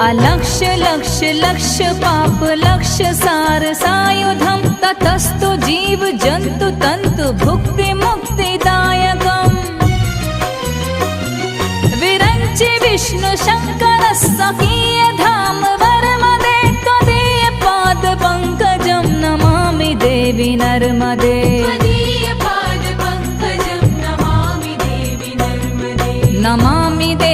अलक्ष लक्ष लक्ष पाप लक्ष सार सायुधम ततस्तु जीव जंतु तंतु भुक्ति मुक्तिदायकम् विरंचि विष्णु शंकर सखीय धाम वर्मदे त्वदीय पाद पंकजं नमामि देवी नर्मदे नमामि देवी